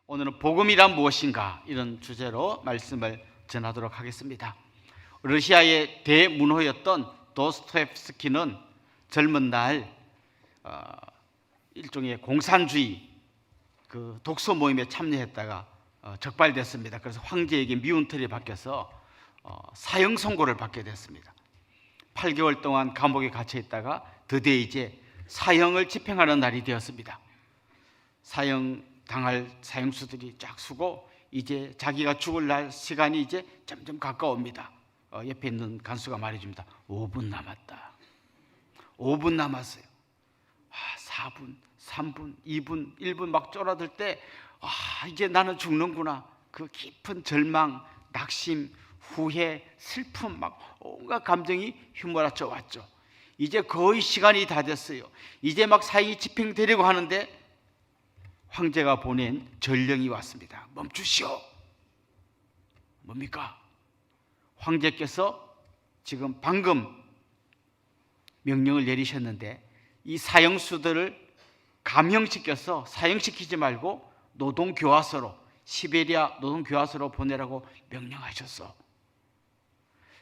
오늘은 복음이란 무엇인가 이런 주제로 말씀을 전하도록 하겠습니다. 러시아의 대문호였던 도스토옙스키는 젊은 날 일종의 공산주의 그 독서 모임에 참여했다가 적발됐습니다. 그래서 황제에게 미운 털이 박혀서 사형 선고를 받게 됐습니다. 8개월 동안 감옥에 갇혀 있다가 드디어 이제 사형을 집행하는 날이 되었습니다. 사형 당할 사형수들이 쫙 서고 이제 자기가 죽을 날 시간이 이제 점점 가까웁니다. 옆에 있는 간수가 말해줍니다. 5분 남았다. 5분 남았어요. 4분, 3분, 2분, 1분 막 쫄아들 때 이제 나는 죽는구나. 그 깊은 절망, 낙심, 후회, 슬픔 막 온갖 감정이 휘몰아쳐 왔죠. 이제 거의 시간이 다 됐어요. 이제 막 사형이 집행되려고 하는데 황제가 보낸 전령이 왔습니다. 멈추시오. 뭡니까? 황제께서 지금 방금 명령을 내리셨는데 이 사형수들을 감형시켜서 사형시키지 말고 노동교화소로, 시베리아 노동교화소로 보내라고 명령하셨어.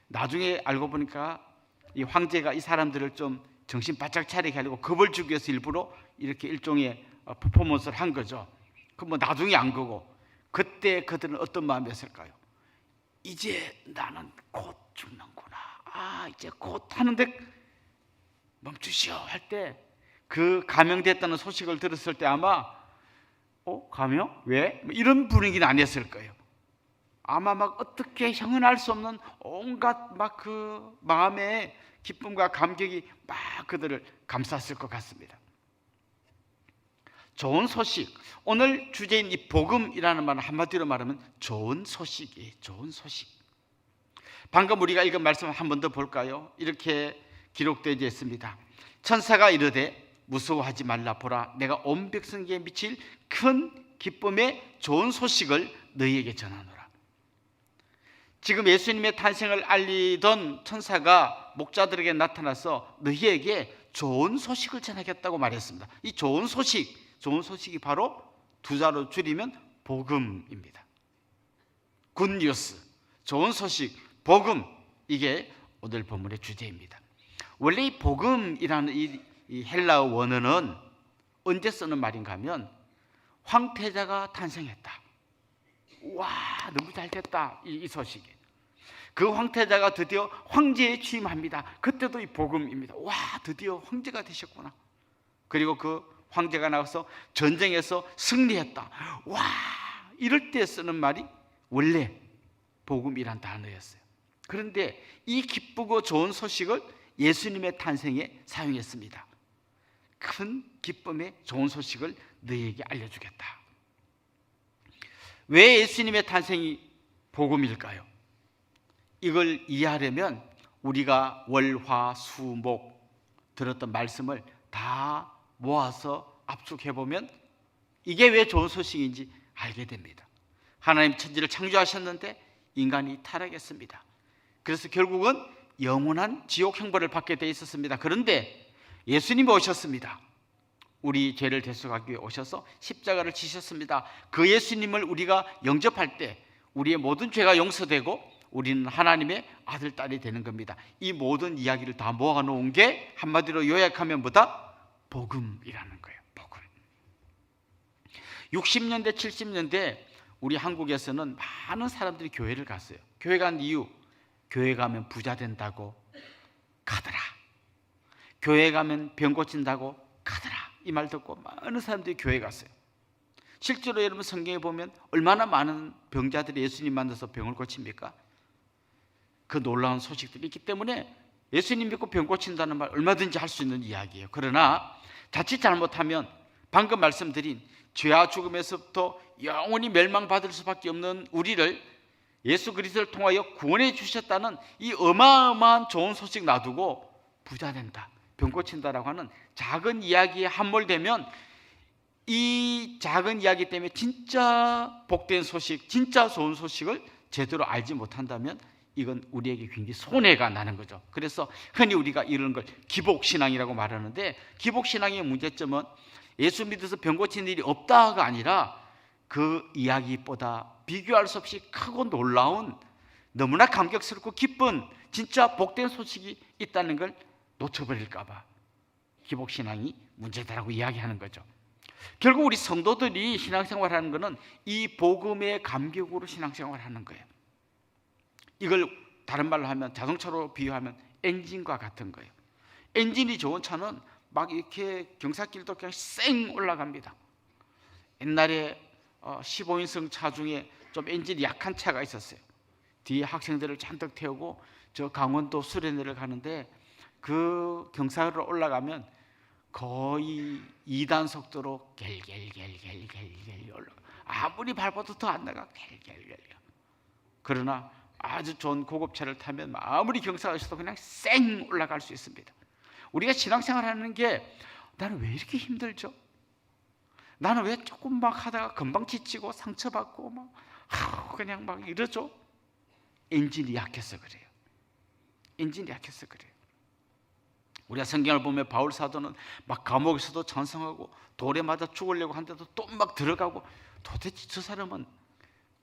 나중에 알고 보니까 이 황제가 이 사람들을 좀 정신 바짝 차리게 하려고 겁을 주기 위해서 일부러 이렇게 일종의 퍼포먼스를 한 거죠. 그 뭐 나중에 안 거고, 그때 그들은 어떤 마음이었을까요? 이제 나는 곧 죽는구나. 이제 곧 하는데 멈추시오 할 때 그 감형됐다는 소식을 들었을 때 아마 감형? 왜? 이런 분위기는 아니었을 거예요. 아마 막 어떻게 형언할 수 없는 온갖 막 그 마음의 기쁨과 감격이 막 그들을 감쌌을 것 같습니다. 좋은 소식, 오늘 주제인 이 복음이라는 말은 한마디로 말하면 좋은 소식이에요. 좋은 소식. 방금 우리가 읽은 말씀을 한 번 더 볼까요? 이렇게 기록되어 있습니다. 천사가 이르되 무서워하지 말라. 보라, 내가 온 백성에게 미칠 큰 기쁨의 좋은 소식을 너희에게 전하노라. 지금 예수님의 탄생을 알리던 천사가 목자들에게 나타나서 너희에게 좋은 소식을 전하겠다고 말했습니다. 이 좋은 소식이 바로 두 자로 줄이면 복음입니다. 굿뉴스, 좋은 소식, 복음, 이게 오늘 본문의 주제입니다. 원래 이 복음이라는 이 헬라어 원어는 언제 쓰는 말인가 하면 황태자가 탄생했다. 와, 너무 잘 됐다. 이 소식이. 그 황태자가 드디어 황제에 취임합니다. 그때도 이 복음입니다. 와, 드디어 황제가 되셨구나. 그리고 그 황제가 나와서 전쟁에서 승리했다. 와, 이럴 때 쓰는 말이 원래 복음이란 단어였어요. 그런데 이 기쁘고 좋은 소식을 예수님의 탄생에 사용했습니다. 큰 기쁨의 좋은 소식을 너희에게 알려주겠다. 왜 예수님의 탄생이 복음일까요? 이걸 이해하려면 우리가 월, 화, 수, 목 들었던 말씀을 다 모아서 압축해보면 이게 왜 좋은 소식인지 알게 됩니다. 하나님 천지를 창조하셨는데 인간이 타락했습니다. 그래서 결국은 영원한 지옥 형벌을 받게 돼 있었습니다. 그런데 예수님이 오셨습니다. 우리 죄를 대속하기 위해 오셔서 십자가를 지셨습니다. 그 예수님을 우리가 영접할 때 우리의 모든 죄가 용서되고 우리는 하나님의 아들, 딸이 되는 겁니다. 이 모든 이야기를 다 모아놓은 게 한마디로 요약하면 뭐다? 복음이라는 거예요. 복음. 60년대, 70년대 우리 한국에서는 많은 사람들이 교회를 갔어요. 교회 간 이유, 교회 가면 부자 된다고 가더라. 교회 가면 병 고친다고 가더라. 이 말 듣고 많은 사람들이 교회 갔어요. 실제로 여러분 성경에 보면 얼마나 많은 병자들이 예수님 만나서 병을 고칩니까? 그 놀라운 소식들이 있기 때문에 예수님 믿고 병 고친다는 말 얼마든지 할 수 있는 이야기예요. 그러나 자칫 잘못하면 방금 말씀드린 죄와 죽음에서부터 영원히 멸망받을 수밖에 없는 우리를 예수 그리스도를 통하여 구원해 주셨다는 이 어마어마한 좋은 소식 놔두고 부자 된다, 병 고친다라고 하는 작은 이야기에 함몰되면 이 작은 이야기 때문에 진짜 복된 소식, 진짜 좋은 소식을 제대로 알지 못한다면 이건 우리에게 굉장히 손해가 나는 거죠. 그래서 흔히 우리가 이런 걸 기복신앙이라고 말하는데, 기복신앙의 문제점은 예수 믿어서 병 고친 일이 없다가 아니라 그 이야기보다 비교할 수 없이 크고 놀라운, 너무나 감격스럽고 기쁜 진짜 복된 소식이 있다는 걸 놓쳐버릴까 봐 기복신앙이 문제다라고 이야기하는 거죠. 결국 우리 성도들이 신앙생활하는 것은 이 복음의 감격으로 신앙생활하는 거예요. 이걸 다른 말로 하면, 자동차로 비유하면 엔진과 같은 거예요. 엔진이 좋은 차는 막 이렇게 경사길도 그냥 쌩 올라갑니다. 옛날에 15인승 차 중에 좀 엔진이 약한 차가 있었어요. 뒤에 학생들을 잔뜩 태우고 저 강원도 수련회를 가는데 그 경사를 올라가면 거의 2단 속도로 겔겔겔겔겔겔 올라가. 아무리 밟아도 더 안 나가. 겔겔겔. 그러나 아주 좋은 고급차를 타면 아무리 경사가 있어도 그냥 쌩 올라갈 수 있습니다. 우리가 신앙생활하는 게, 나는 왜 이렇게 힘들죠? 나는 왜 조금 막 하다가 금방 지치고 상처받고 막 그냥 막 이러죠? 엔진이 약해서 그래요. 엔진이 약해서 그래요. 우리가 성경을 보면 바울 사도는 막 감옥에서도 찬성하고 돌에 맞아 죽으려고 하는데도 또 막 들어가고, 도대체 저 사람은,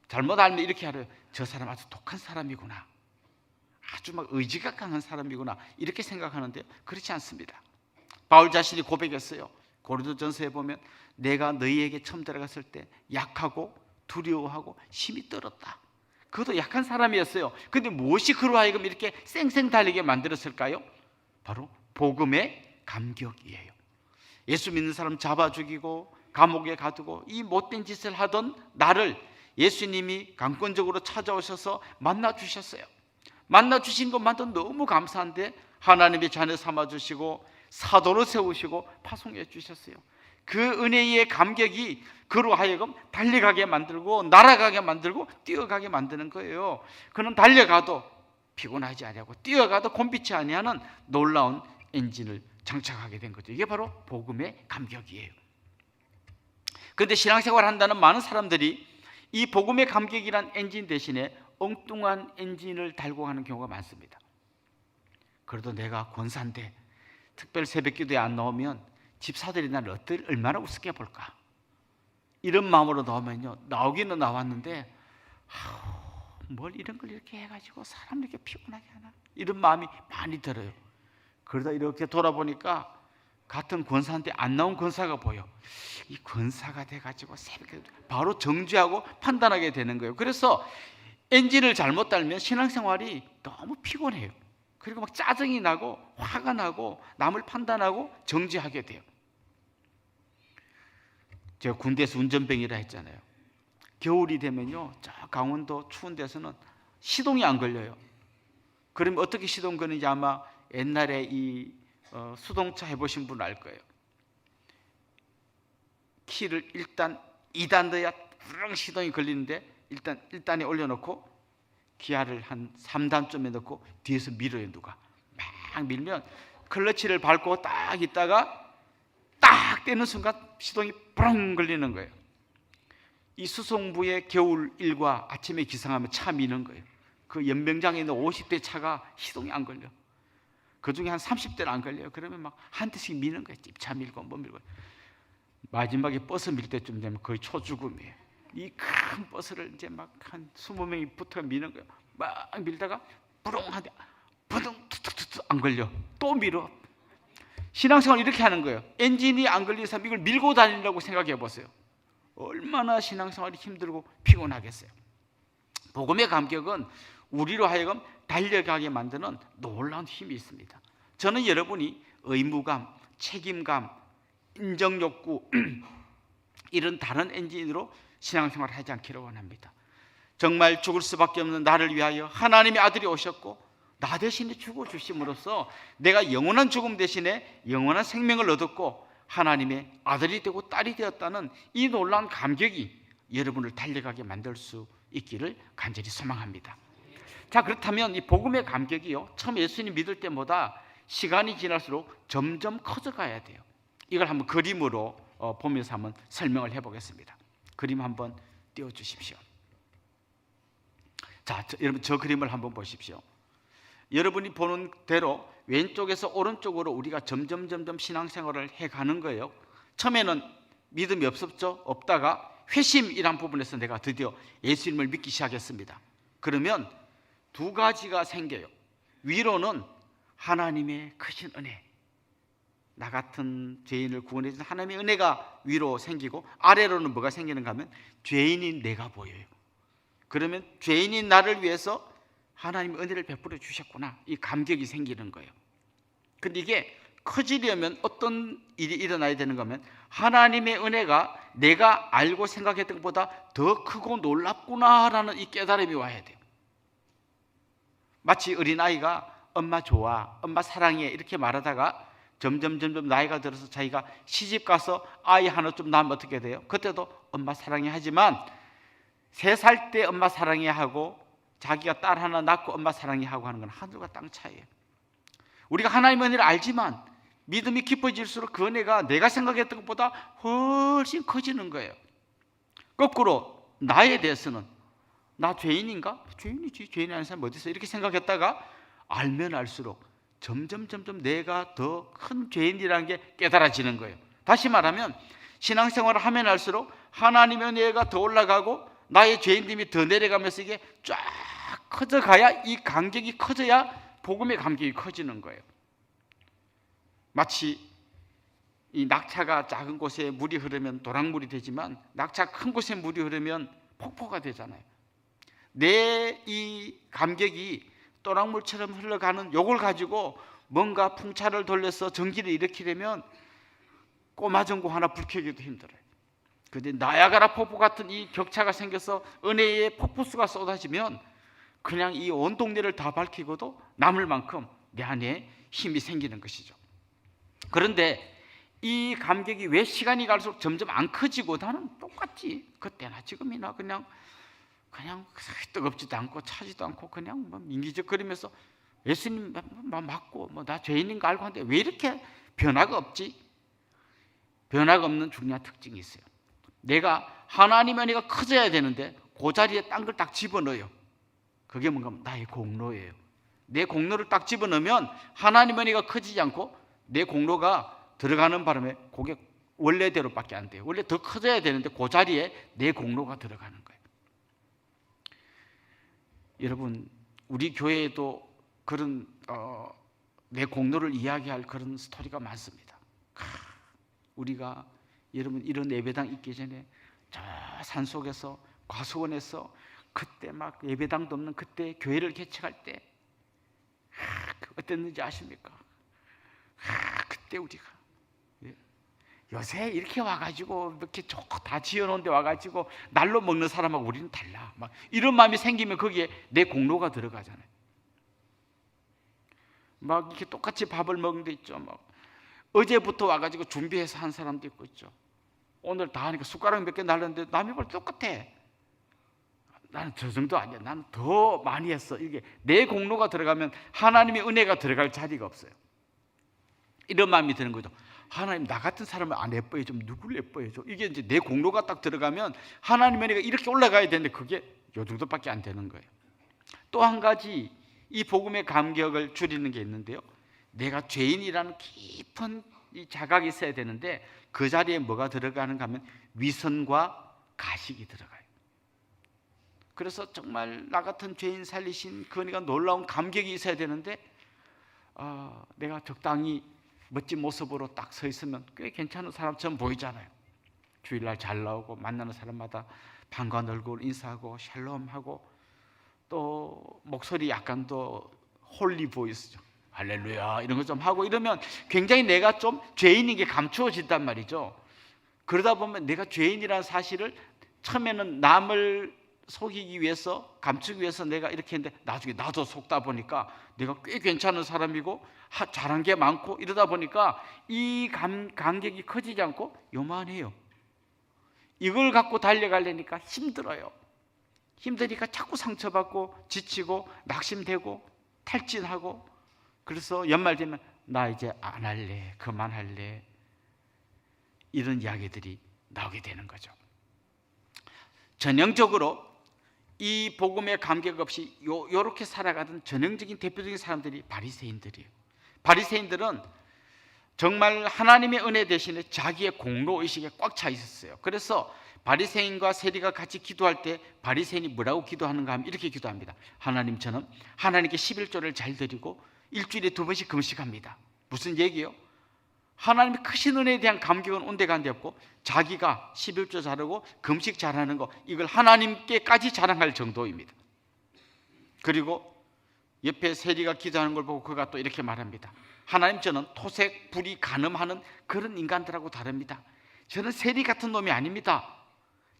잘못 알면 이렇게 알아요. 저 사람 아주 독한 사람이구나, 아주 막 의지가 강한 사람이구나, 이렇게 생각하는데요, 그렇지 않습니다. 바울 자신이 고백했어요. 고린도전서에 보면 내가 너희에게 처음 들어갔을 때 약하고 두려워하고 힘이 떨었다. 그것도 약한 사람이었어요. 근데 무엇이 그로 하여금 이렇게 쌩쌩 달리게 만들었을까요? 바로 복음의 감격이에요. 예수 믿는 사람 잡아 죽이고 감옥에 가두고 이 못된 짓을 하던 나를 예수님이 강권적으로 찾아오셔서 만나 주셨어요. 만나 주신 것만도 너무 감사한데 하나님의 자녀 삼아 주시고 사도로 세우시고 파송해 주셨어요. 그 은혜의 감격이 그로 하여금 달려가게 만들고 날아가게 만들고 뛰어가게 만드는 거예요. 그는 달려가도 피곤하지 아니하고 뛰어가도 곤비치 아니하는 놀라운 엔진을 장착하게 된 거죠. 이게 바로 복음의 감격이에요. 그런데 신앙생활을 한다는 많은 사람들이 이 복음의 감격이란 엔진 대신에 엉뚱한 엔진을 달고 가는 경우가 많습니다. 그래도 내가 권사인데 특별 새벽기도에 안 나오면 집사들이 나를 얼마나 우습게 볼까, 이런 마음으로 나오면요, 나오기는 나왔는데 뭘 이런 걸 이렇게 해가지고 사람을 이렇게 피곤하게 하나, 이런 마음이 많이 들어요. 그러다 이렇게 돌아보니까 같은 권사한테 안 나온 권사가 보여. 이 권사가 돼가지고 새벽에 바로 정죄하고 판단하게 되는 거예요. 그래서 엔진을 잘못 달면 신앙생활이 너무 피곤해요. 그리고 막 짜증이 나고 화가 나고 남을 판단하고 정죄하게 돼요. 제가 군대에서 운전병이라 했잖아요. 겨울이 되면요, 저 강원도 추운 데서는 시동이 안 걸려요. 그러면 어떻게 시동 거는지 아마 옛날에 이 수동차 해보신 분 알 거예요. 키를 일단 2단 넣어야 부릉 시동이 걸리는데 일단 1단에 올려놓고 기아를 한 3단쯤에 넣고 뒤에서 밀어요. 누가 막 밀면 클러치를 밟고 딱 있다가 딱 떼는 순간 시동이 부릉 걸리는 거예요. 이 수송부의 겨울 일과 아침에 기상하면 차 미는 거예요. 그 연병장에 있는 50대 차가 시동이 안 걸려. 그 중에 한 30대는 안 걸려요. 그러면 막 한 대씩 미는 거예요. 차 밀고 뭐 밀고. 마지막에 버스 밀 때쯤 되면 거의 초죽음이에요. 이 큰 버스를 이제 막 한 20명이 붙어 미는 거예요. 막 밀다가 부릉하대 부릉 툭툭툭 안 걸려. 또 밀어. 신앙생활 이렇게 하는 거예요. 엔진이 안 걸리는 사람 이걸 밀고 다니려고 생각해 보세요. 얼마나 신앙생활이 힘들고 피곤하겠어요. 복음의 감격은 우리로 하여금 달려가게 만드는 놀라운 힘이 있습니다. 저는 여러분이 의무감, 책임감, 인정욕구 이런 다른 엔진으로 신앙생활을 하지 않기를 원합니다. 정말 죽을 수밖에 없는 나를 위하여 하나님의 아들이 오셨고 나 대신에 죽어주심으로써 내가 영원한 죽음 대신에 영원한 생명을 얻었고 하나님의 아들이 되고 딸이 되었다는 이 놀라운 감격이 여러분을 달려가게 만들 수 있기를 간절히 소망합니다. 자, 그렇다면 이 복음의 감격이요, 처음 예수님 믿을 때보다 시간이 지날수록 점점 커져가야 돼요. 이걸 한번 그림으로 보면서 한번 설명을 해보겠습니다. 그림 한번 띄워주십시오. 자, 여러분 저 그림을 한번 보십시오. 여러분이 보는 대로 왼쪽에서 오른쪽으로 우리가 점점 신앙생활을 해가는 거예요. 처음에는 믿음이 없었죠. 없다가 회심이란 부분에서 내가 드디어 예수님을 믿기 시작했습니다. 그러면 두 가지가 생겨요. 위로는 하나님의 크신 은혜, 나 같은 죄인을 구원해 주신 하나님의 은혜가 위로 생기고, 아래로는 뭐가 생기는가 하면 죄인인 내가 보여요. 그러면 죄인인 나를 위해서 하나님의 은혜를 베풀어 주셨구나, 이 감격이 생기는 거예요. 근데 이게 커지려면 어떤 일이 일어나야 되는가 하면 하나님의 은혜가 내가 알고 생각했던 것보다 더 크고 놀랍구나라는 이 깨달음이 와야 돼요. 마치 어린아이가 엄마 좋아, 엄마 사랑해 이렇게 말하다가 점점 나이가 들어서 자기가 시집 가서 아이 하나 좀 낳으면 어떻게 돼요? 그때도 엄마 사랑해 하지만 3살 때 엄마 사랑해 하고 자기가 딸 하나 낳고 엄마 사랑해 하고 하는 건 하늘과 땅 차이예요. 우리가 하나님의 은혜를 알지만 믿음이 깊어질수록 그 은혜가 내가 생각했던 것보다 훨씬 커지는 거예요. 거꾸로 나에 대해서는 나 죄인인가? 죄인이지, 죄인이 아닌 사람이 어디 있어? 이렇게 생각했다가 알면 알수록 점점 내가 더 큰 죄인이라는 게 깨달아지는 거예요. 다시 말하면 신앙생활을 하면 할수록 하나님의 은혜가 더 올라가고 나의 죄인됨이 더 내려가면서 이게 쫙 커져가야, 이 간격이 커져야 복음의 감격이 커지는 거예요. 마치 이 낙차가 작은 곳에 물이 흐르면 도랑물이 되지만 낙차 큰 곳에 물이 흐르면 폭포가 되잖아요. 내 이 감격이 도랑물처럼 흘러가는 요걸 가지고 뭔가 풍차를 돌려서 전기를 일으키려면 꼬마 전구 하나 불켜기도 힘들어요. 그런데 나야가라 폭포 같은 이 격차가 생겨서 은혜의 폭포수가 쏟아지면 그냥 이 온 동네를 다 밝히고도 남을 만큼 내 안에 힘이 생기는 것이죠. 그런데 이 감격이 왜 시간이 갈수록 점점 안 커지고, 나는 똑같지, 그때나 지금이나 그냥 뜨겁지도 않고 차지도 않고 그냥 민기적거리면서 예수님 맞고 나 죄인인 거 알고 하는데 왜 이렇게 변화가 없지? 변화가 없는 중요한 특징이 있어요. 내가 하나님의 은혜가 커져야 되는데 그 자리에 딴 걸 딱 집어넣어요. 그게 뭔가 나의 공로예요. 내 공로를 딱 집어넣으면 하나님의 은혜가 커지지 않고 내 공로가 들어가는 바람에 그게 원래대로밖에 안 돼요. 원래 더 커져야 되는데 그 자리에 내 공로가 들어가는 거예요. 여러분, 우리 교회에도 그런 내 공로를 이야기할 그런 스토리가 많습니다. 우리가 여러분 이런 예배당 있기 전에 저 산속에서 과수원에서 그때 막 예배당도 없는 그때 교회를 개척할 때 어땠는지 아십니까? 그때 우리가 요새 이렇게 와가지고 이렇게 좋고 다 지어놓은 데 와가지고 날로 먹는 사람하고 우리는 달라, 막 이런 마음이 생기면 거기에 내 공로가 들어가잖아요. 막 이렇게 똑같이 밥을 먹는 데 있죠. 막 어제부터 와가지고 준비해서 한 사람도 있고 있죠. 오늘 다 하니까 숟가락 몇 개 날렸는데 남이 볼 똑같아. 나는 저 정도 아니야, 나는 더 많이 했어. 이게 내 공로가 들어가면 하나님의 은혜가 들어갈 자리가 없어요. 이런 마음이 드는 거죠. 하나님, 나 같은 사람을 안 예뻐해 좀 누구를 예뻐해 줘. 이게 이제 내 공로가 딱 들어가면 하나님의 은혜가 이렇게 올라가야 되는데 그게 요 정도밖에 안 되는 거예요. 또 한 가지 이 복음의 감격을 줄이는 게 있는데요, 내가 죄인이라는 깊은 이 자각이 있어야 되는데 그 자리에 뭐가 들어가는가 하면 위선과 가식이 들어가요. 그래서 정말 나 같은 죄인 살리신 그 은혜가 놀라운 감격이 있어야 되는데 내가 적당히 멋진 모습으로 딱 서 있으면 꽤 괜찮은 사람처럼 보이잖아요. 주일날 잘 나오고 만나는 사람마다 반가운 얼굴 인사하고 샬롬하고 또 목소리 약간 더 홀리 보이스죠. 할렐루야 이런 거 좀 하고 이러면 굉장히 내가 좀 죄인인 게 감추어진단 말이죠. 그러다 보면 내가 죄인이라는 사실을 처음에는 남을 속이기 위해서, 감추기 위해서 내가 이렇게 했는데 나중에 나도 속다 보니까 내가 꽤 괜찮은 사람이고 잘한 게 많고 이러다 보니까 이 간격이 커지지 않고 요만해요. 이걸 갖고 달려가려니까 힘들어요. 힘드니까 자꾸 상처받고 지치고 낙심되고 탈진하고, 그래서 연말 되면 나 이제 안 할래, 그만할래, 이런 이야기들이 나오게 되는 거죠. 전형적으로 이 복음의 감격 없이 요렇게 살아가던 전형적인 대표적인 사람들이 바리새인들이에요. 바리새인들은 정말 하나님의 은혜 대신에 자기의 공로의식에 꽉 차 있었어요. 그래서 바리새인과 세리가 같이 기도할 때 바리새인이 뭐라고 기도하는가 하면 이렇게 기도합니다. 하나님, 저는 하나님께 11조를 잘 드리고 일주일에 2번씩 금식합니다. 무슨 얘기예요? 하나님의 크신 은혜에 대한 감격은 온데간데 없고 자기가 11조 잘하고 금식 잘하는 거, 이걸 하나님께까지 자랑할 정도입니다. 그리고 옆에 세리가 기도하는 걸 보고 그가 또 이렇게 말합니다. 하나님, 저는 토색, 불이 간음하는 그런 인간들하고 다릅니다. 저는 세리 같은 놈이 아닙니다.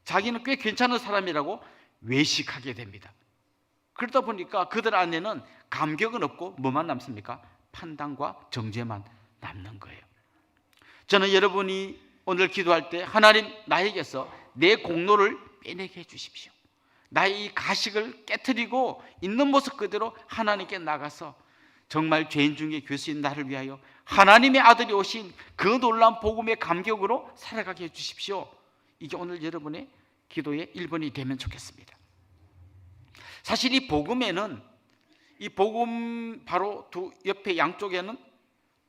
자기는 꽤 괜찮은 사람이라고 외식하게 됩니다. 그러다 보니까 그들 안에는 감격은 없고 뭐만 남습니까? 판단과 정죄만 남는 거예요. 저는 여러분이 오늘 기도할 때 하나님, 나에게서 내 공로를 빼내게 해주십시오. 나의 이 가식을 깨트리고 있는 모습 그대로 하나님께 나가서 정말 죄인 중에 교수인 나를 위하여 하나님의 아들이 오신 그 놀라운 복음의 감격으로 살아가게 해주십시오. 이게 오늘 여러분의 기도의 1번이 되면 좋겠습니다. 사실 이 복음에는, 이 복음 바로 두 옆에 양쪽에는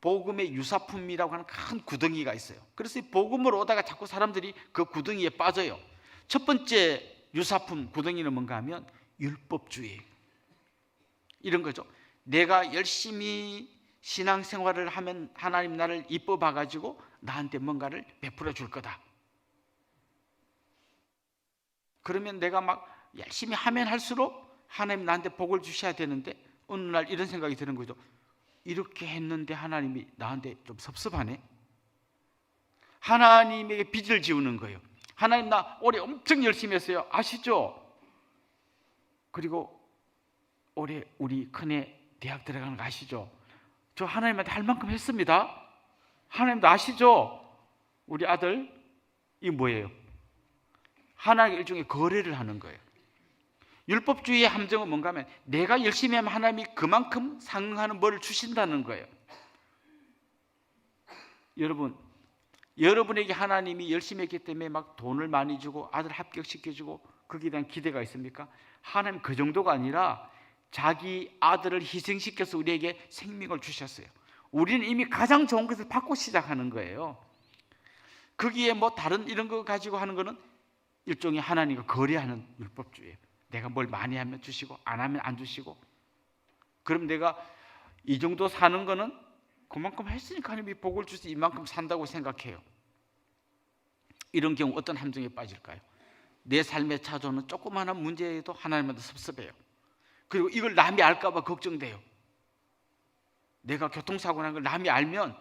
복음의 유사품이라고 하는 큰 구덩이가 있어요. 그래서 이 복음을 오다가 자꾸 사람들이 그 구덩이에 빠져요. 첫 번째 유사품 구덩이는 뭔가 하면 율법주의, 이런 거죠. 내가 열심히 신앙생활을 하면 하나님 나를 이뻐 봐가지고 나한테 뭔가를 베풀어 줄 거다. 그러면 내가 막 열심히 하면 할수록 하나님 나한테 복을 주셔야 되는데 어느 날 이런 생각이 드는 거죠. 이렇게 했는데 하나님이 나한테 좀 섭섭하네. 하나님에게 빚을 지우는 거예요. 하나님, 나 올해 엄청 열심히 했어요. 아시죠? 그리고 올해 우리 큰애 대학 들어가는 거 아시죠? 저 하나님한테 할 만큼 했습니다. 하나님도 아시죠? 우리 아들, 이게 뭐예요? 하나님의 일종의 거래를 하는 거예요. 율법주의의 함정은 뭔가 하면 내가 열심히 하면 하나님이 그만큼 상응하는 뭐를 주신다는 거예요. 여러분에게 하나님이 열심히 했기 때문에 막 돈을 많이 주고 아들 합격시켜주고 거기에 대한 기대가 있습니까? 하나님 그 정도가 아니라 자기 아들을 희생시켜서 우리에게 생명을 주셨어요. 우리는 이미 가장 좋은 것을 받고 시작하는 거예요. 거기에 뭐 다른 이런 거 가지고 하는 거는 일종의 하나님과 거래하는 율법주의예요. 내가 뭘 많이 하면 주시고 안 하면 안 주시고, 그럼 내가 이 정도 사는 거는 그만큼 했으니까 하나님이 복을 주시 이만큼 산다고 생각해요. 이런 경우 어떤 함정에 빠질까요? 내 삶에 찾아오는 조그마한 문제에도 하나님한테 섭섭해요. 그리고 이걸 남이 알까 봐 걱정돼요. 내가 교통사고 난 걸 남이 알면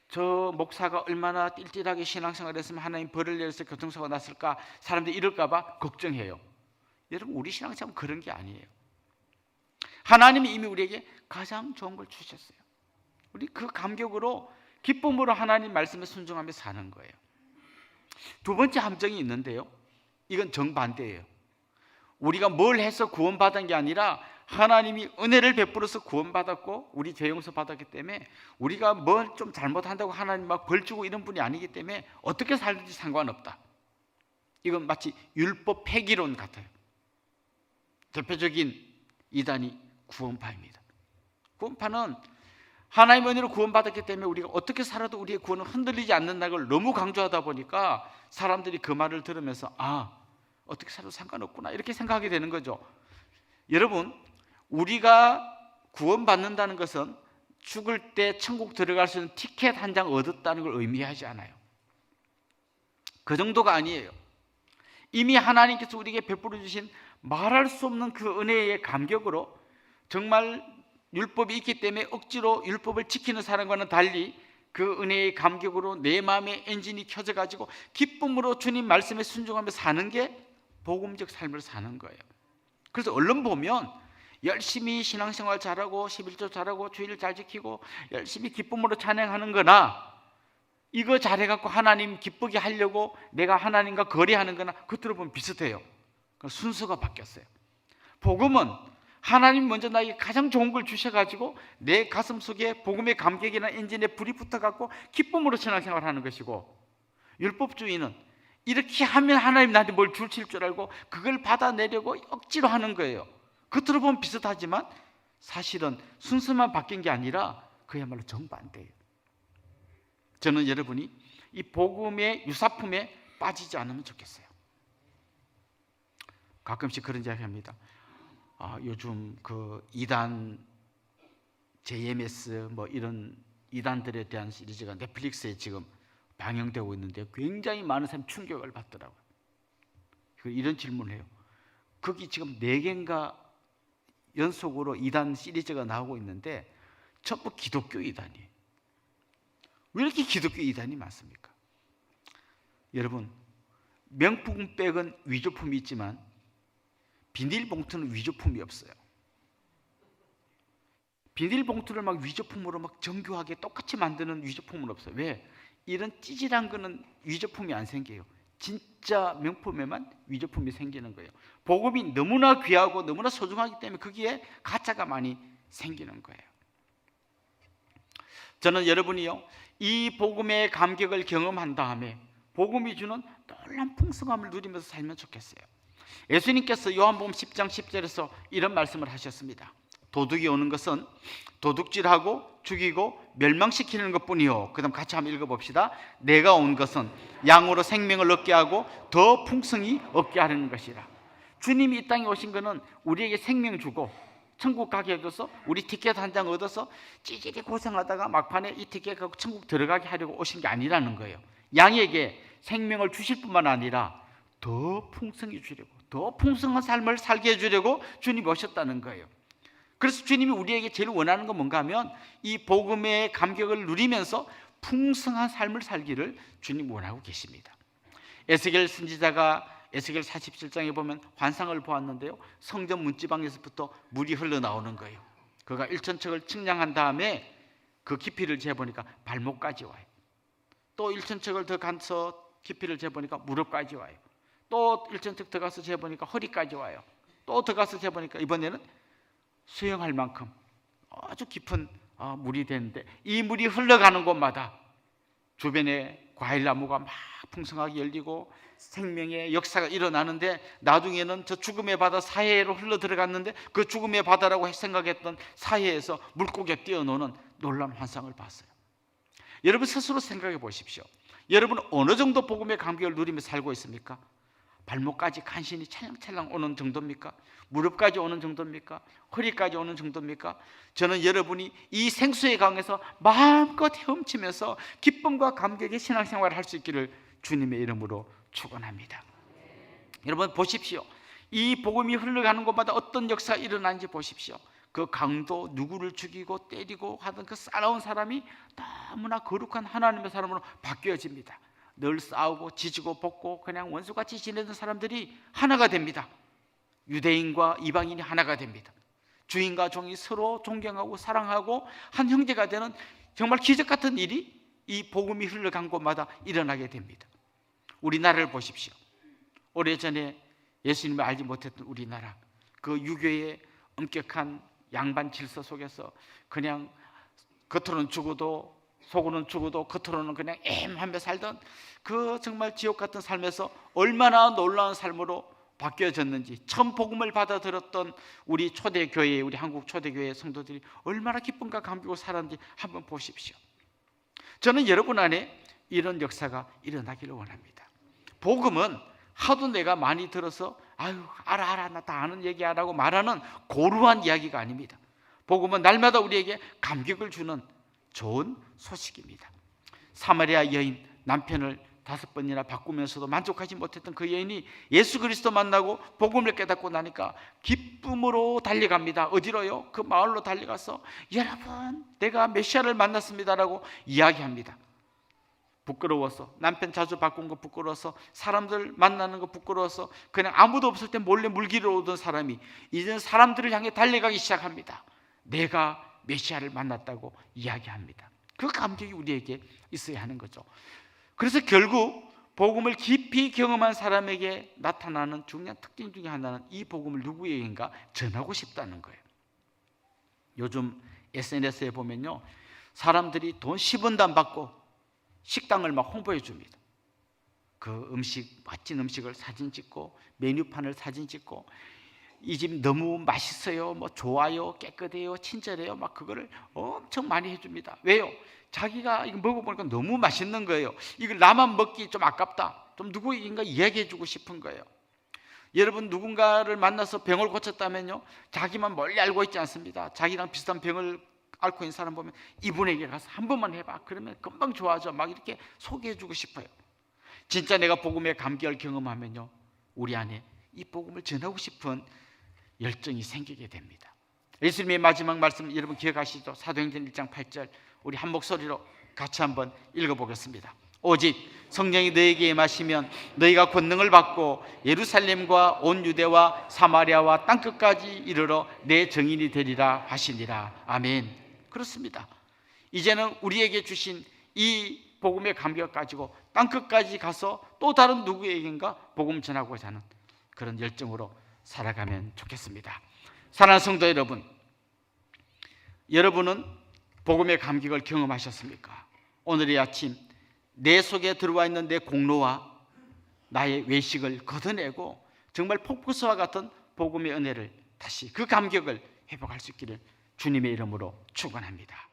저 목사가 얼마나 띨띨하게 신앙생활을 했으면 하나님 벌을 내려서 교통사고 났을까, 사람들이 이럴까 봐 걱정해요. 여러분, 우리 신앙생활은 그런 게 아니에요. 하나님이 이미 우리에게 가장 좋은 걸 주셨어요. 우리 그 감격으로 기쁨으로 하나님 말씀에 순종하며 사는 거예요. 두 번째 함정이 있는데요, 이건 정반대예요. 우리가 뭘 해서 구원받은 게 아니라 하나님이 은혜를 베풀어서 구원받았고 우리 죄 용서 받았기 때문에 우리가 뭘 좀 잘못한다고 하나님 막 벌 주고 이런 분이 아니기 때문에 어떻게 살든지 상관없다. 이건 마치 율법 폐기론 같아요. 대표적인 이단이 구원파입니다. 구원파는 하나님의 은혜로 구원받았기 때문에 우리가 어떻게 살아도 우리의 구원은 흔들리지 않는다는 걸 너무 강조하다 보니까 사람들이 그 말을 들으면서 어떻게 살아도 상관없구나 이렇게 생각하게 되는 거죠. 여러분, 우리가 구원받는다는 것은 죽을 때 천국 들어갈 수 있는 티켓 한 장 얻었다는 걸 의미하지 않아요. 그 정도가 아니에요. 이미 하나님께서 우리에게 베풀어 주신 말할 수 없는 그 은혜의 감격으로 정말 율법이 있기 때문에 억지로 율법을 지키는 사람과는 달리 그 은혜의 감격으로 내 마음의 엔진이 켜져 가지고 기쁨으로 주님 말씀에 순종하며 사는 게 복음적 삶을 사는 거예요. 그래서 얼른 보면 열심히 신앙생활 잘하고 11조 잘하고 주일 잘 지키고 열심히 기쁨으로 찬양하는 거나 이거 잘해갖고 하나님 기쁘게 하려고 내가 하나님과 거래하는 거나 겉으로 보면 비슷해요. 순서가 바뀌었어요. 복음은 하나님 먼저 나에게 가장 좋은 걸 주셔가지고 내 가슴 속에 복음의 감격이나 엔진에 불이 붙어갖고 기쁨으로 신앙생활하는 것이고, 율법주의는 이렇게 하면 하나님 나한테 뭘 주실 줄 알고 그걸 받아내려고 억지로 하는 거예요. 겉으로 보면 비슷하지만 사실은 순서만 바뀐 게 아니라 그야말로 정반대예요. 저는 여러분이 이 복음의 유사품에 빠지지 않으면 좋겠어요. 가끔씩 그런 이야기 합니다. 요즘 그 이단 JMS 뭐 이런 이단들에 대한 시리즈가 넷플릭스에 지금 방영되고 있는데 굉장히 많은 사람이 충격을 받더라고요. 이런 질문을 해요. 거기 지금 4개인가 연속으로 이단 시리즈가 나오고 있는데 전부 기독교 이단이에요. 왜 이렇게 기독교 이단이 많습니까? 여러분, 명품백은 위조품이 있지만 비닐봉투는 위조품이 없어요. 비닐봉투를 막 위조품으로 막 정교하게 똑같이 만드는 위조품은 없어요. 왜? 이런 찌질한 거는 위조품이 안 생겨요. 진짜 명품에만 위조품이 생기는 거예요. 복음이 너무나 귀하고 너무나 소중하기 때문에 거기에 가짜가 많이 생기는 거예요. 저는 여러분이요, 이 복음의 감격을 경험한 다음에 복음이 주는 놀라운 풍성함을 누리면서 살면 좋겠어요. 예수님께서 요한복음 10장 10절에서 이런 말씀을 하셨습니다. 도둑이 오는 것은 도둑질하고 죽이고 멸망시키는 것뿐이요. 그 다음 같이 한번 읽어봅시다. 내가 온 것은 양으로 생명을 얻게 하고 더 풍성히 얻게 하려는 것이라. 주님이 이 땅에 오신 것은 우리에게 생명 주고 천국 가게 해줘서 우리 티켓 한 장 얻어서 찌질이 고생하다가 막판에 이 티켓 갖고 천국 들어가게 하려고 오신 게 아니라는 거예요. 양에게 생명을 주실 뿐만 아니라 더 풍성히 주려고, 더 풍성한 삶을 살게 해주려고 주님이 오셨다는 거예요. 그래서 주님이 우리에게 제일 원하는 건 뭔가 하면 이 복음의 감격을 누리면서 풍성한 삶을 살기를 주님 원하고 계십니다. 에스겔 선지자가 에스겔 47장에 보면 환상을 보았는데요, 성전 문지방에서부터 물이 흘러나오는 거예요. 그가 1,000척을 측량한 다음에 그 깊이를 재보니까 발목까지 와요. 또 1,000척을 더 가서 깊이를 재보니까 무릎까지 와요. 또 1,000척 더 가서 재보니까 허리까지 와요. 또 더 가서 재보니까 이번에는 수영할 만큼 아주 깊은 물이 되는데, 이 물이 흘러가는 곳마다 주변에 과일나무가 막 풍성하게 열리고 생명의 역사가 일어나는데, 나중에는 저 죽음의 바다 사해로 흘러 들어갔는데 그 죽음의 바다라고 생각했던 사해에서 물고기가 뛰어노는 놀라운 환상을 봤어요. 여러분 스스로 생각해 보십시오. 여러분 어느 정도 복음의 감격을 누리며 살고 있습니까? 발목까지 간신히 찰랑찰랑 오는 정도입니까? 무릎까지 오는 정도입니까? 허리까지 오는 정도입니까? 저는 여러분이 이 생수의 강에서 마음껏 헤엄치면서 기쁨과 감격의 신앙생활을 할 수 있기를 주님의 이름으로 축원합니다. 여러분 보십시오. 이 복음이 흘러가는 곳마다 어떤 역사가 일어나는지 보십시오. 그 강도 누구를 죽이고 때리고 하던 그 싸나운 사람이 너무나 거룩한 하나님의 사람으로 바뀌어집니다. 늘 싸우고 지지고 볶고 그냥 원수같이 지내던 사람들이 하나가 됩니다. 유대인과 이방인이 하나가 됩니다. 주인과 종이 서로 존경하고 사랑하고 한 형제가 되는 정말 기적 같은 일이 이 복음이 흘러간 곳마다 일어나게 됩니다. 우리나라를 보십시오. 오래전에 예수님을 알지 못했던 우리나라, 그 유교의 엄격한 양반 질서 속에서 그냥 겉으로는 죽어도 속으로는 죽어도 겉으로는 그냥 애매하며 살던 그 정말 지옥 같은 삶에서 얼마나 놀라운 삶으로 바뀌어졌는지, 처음 복음을 받아들였던 우리 초대교회, 우리 한국 초대교회 성도들이 얼마나 기쁨과 감격으로 살았는지 한번 보십시오. 저는 여러분 안에 이런 역사가 일어나기를 원합니다. 복음은 하도 내가 많이 들어서 아유 알아 나 다 아는 얘기야 라고 말하는 고루한 이야기가 아닙니다. 복음은 날마다 우리에게 감격을 주는 좋은 소식입니다. 사마리아 여인, 남편을 5번이나 바꾸면서도 만족하지 못했던 그 여인이 예수 그리스도 만나고 복음을 깨닫고 나니까 기쁨으로 달려갑니다. 어디로요? 그 마을로 달려가서 여러분 내가 메시아를 만났습니다라고 이야기합니다. 부끄러워서, 남편 자주 바꾼 거 부끄러워서, 사람들 만나는 거 부끄러워서 그냥 아무도 없을 때 몰래 물기를 오던 사람이 이제는 사람들을 향해 달려가기 시작합니다. 내가 메시아를 만났다고 이야기합니다. 그 감격이 우리에게 있어야 하는 거죠. 그래서 결국 복음을 깊이 경험한 사람에게 나타나는 중요한 특징 중에 하나는 이 복음을 누구에게인가 전하고 싶다는 거예요. 요즘 SNS에 보면요, 사람들이 돈 10원도 안 받고 식당을 막 홍보해 줍니다. 그 음식, 멋진 음식을 사진 찍고 메뉴판을 사진 찍고 이 집 너무 맛있어요, 뭐 좋아요, 깨끗해요, 친절해요, 막 그거를 엄청 많이 해줍니다. 왜요? 자기가 이거 먹어보니까 너무 맛있는 거예요. 이걸 나만 먹기 좀 아깝다, 좀 누구인가 이야기해주고 싶은 거예요. 여러분, 누군가를 만나서 병을 고쳤다면요, 자기만 멀리 알고 있지 않습니다. 자기랑 비슷한 병을 앓고 있는 사람 보면 이분에게 가서 한 번만 해봐, 그러면 금방 좋아져, 막 이렇게 소개해주고 싶어요. 진짜 내가 복음의 감격을 경험하면요, 우리 안에 이 복음을 전하고 싶은 열정이 생기게 됩니다. 예수님의 마지막 말씀 여러분 기억하시죠? 사도행전 1장 8절 우리 한 목소리로 같이 한번 읽어보겠습니다. 오직 성령이 너에게 임하시면 너희가 권능을 받고 예루살렘과 온 유대와 사마리아와 땅끝까지 이르러 내 증인이 되리라 하시니라. 아멘. 그렇습니다. 이제는 우리에게 주신 이 복음의 감격 가지고 땅끝까지 가서 또 다른 누구에겐가 복음 전하고자 하는 그런 열정으로 살아가면 좋겠습니다. 사랑하는 성도 여러분, 여러분은 복음의 감격을 경험하셨습니까? 오늘 이 아침 내 속에 들어와 있는 내 공로와 나의 외식을 걷어내고 정말 폭포수와 같은 복음의 은혜를 다시 그 감격을 회복할 수 있기를 주님의 이름으로 축원합니다.